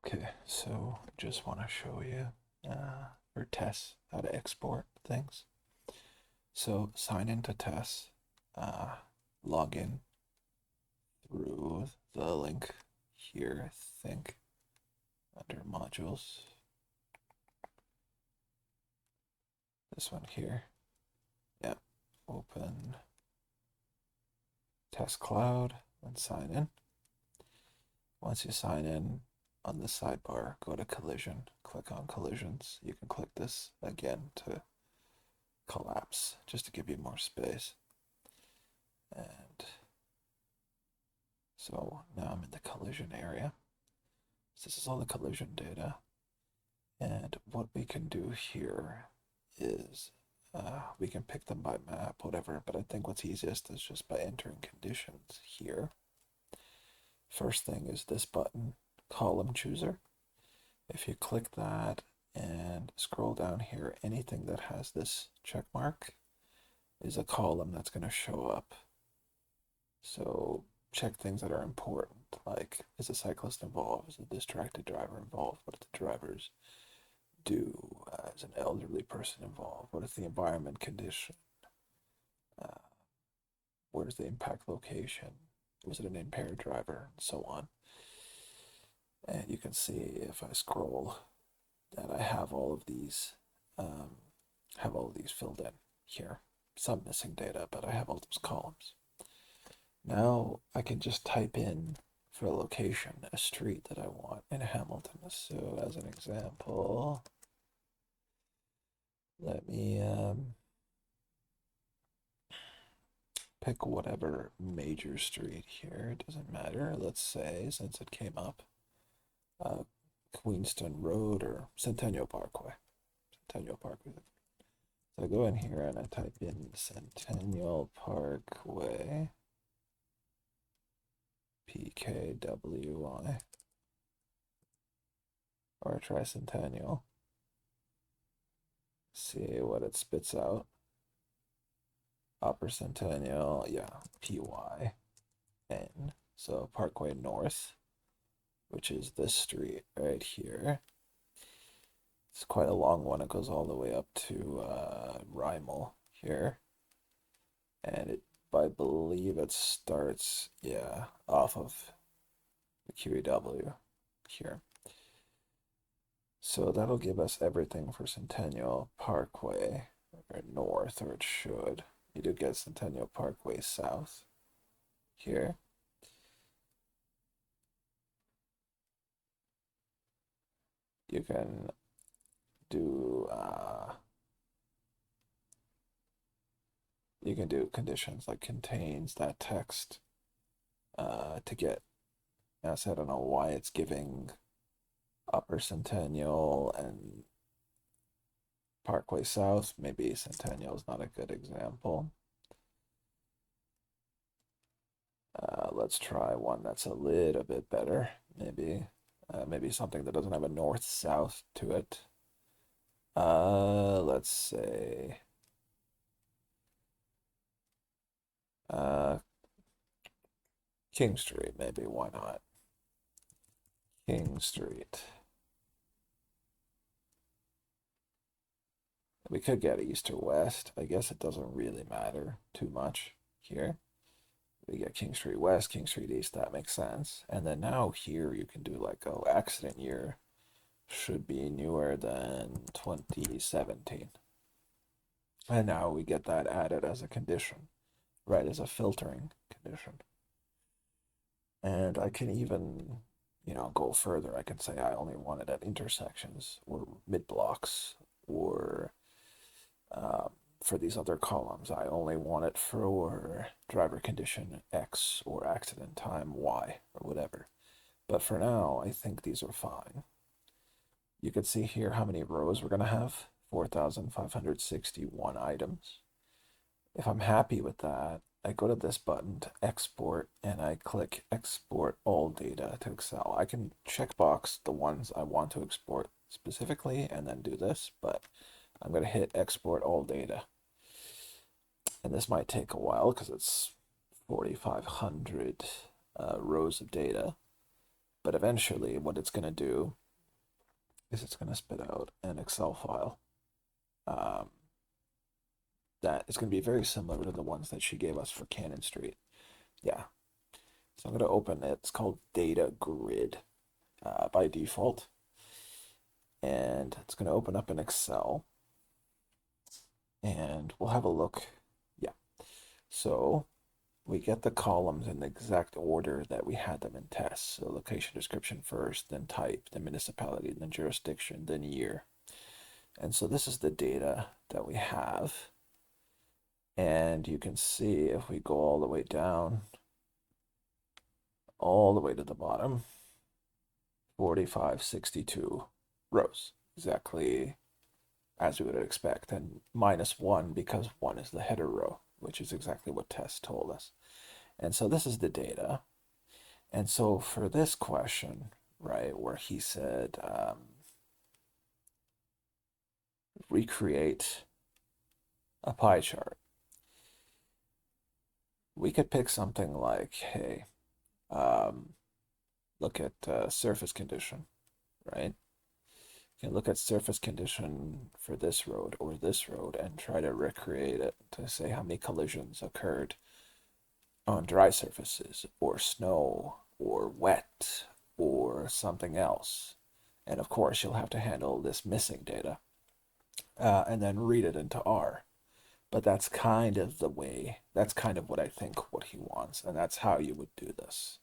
Okay, so just want to show you for TES how to export things. So sign into TES, log in through the link here, I think, under modules. This one here. Yeah, open TES Cloud and sign in. Once you sign in, on the sidebar, go to collision, click on collisions. You can click this again to collapse, just to give you more space. And so now I'm in the collision area. So this is all the collision data. And what we can do here is we can pick them by map, whatever, but I think what's easiest is just by entering conditions here. First thing is this button, column chooser. If you click that and scroll down here, anything that has this check mark is a column that's going to show up. So check things that are important, like is a cyclist involved? Is a distracted driver involved? What do the drivers do? Is an elderly person involved? What is the environment condition? Uh, where's the impact location? Was it an impaired driver? And so on. And you can see if I scroll that I have all of these filled in here. Some missing data, but I have all those columns. Now I can just type in for a location, a street that I want in Hamilton. So as an example, let me pick whatever major street here. It doesn't matter. Let's say, since it came up, Queenston Road or Centennial Parkway. Centennial Parkway. So I go in here and I type in Centennial Parkway, PKWY, or try Centennial. See what it spits out. Upper Centennial, yeah, PYN. So Parkway North, which is this street right here. It's quite a long one. It goes all the way up to Rymel here. And I believe it starts, yeah, off of the QEW here. So that'll give us everything for Centennial Parkway or North, or it should. You do get Centennial Parkway South here. You can do conditions like contains that text to get. I don't know why it's giving Upper Centennial and Parkway South. Maybe Centennial is not a good example. Let's try one that's a little bit better. Maybe something that doesn't have a north-south to it. Let's say King Street, maybe. Why not? King Street. We could get east or west. I guess it doesn't really matter too much here. We get King Street West, King Street East, that makes sense. And then now here you can do like, oh, accident year should be newer than 2017. And now we get that added as a condition, right, as a filtering condition. And I can even, go further. I can say I only want it at intersections or mid blocks, or for these other columns, I only want it for driver condition X or accident time Y or whatever. But for now, I think these are fine. You can see here how many rows we're going to have, 4,561 items. If I'm happy with that, I go to this button to export and I click export all data to Excel. I can checkbox the ones I want to export specifically and then do this, but I'm going to hit export all data. And this might take a while because it's 4,500 rows of data. But eventually, what it's going to do is it's going to spit out an Excel file um, that is going to be very similar to the ones that she gave us for Cannon Street. Yeah. So I'm going to open it. It's called Data Grid by default. And it's going to open up in Excel. And we'll have a look. Yeah. So we get the columns in the exact order that we had them in tests. So location description first, then type, then municipality, then jurisdiction, then year. And so this is the data that we have. And you can see if we go all the way down, all the way to the bottom, 4562 rows, exactly as we would expect, and -1 because 1 is the header row, which is exactly what TES told us. And so this is the data. And so for this question, right, where he said, recreate a pie chart, we could pick something like, hey, look at surface condition, right? You can look at surface condition for this road or this road and try to recreate it to say how many collisions occurred on dry surfaces or snow or wet or something else. And of course, you'll have to handle this missing data and then read it into R. But that's kind of the way, that's kind of what I think what he wants. And that's how you would do this.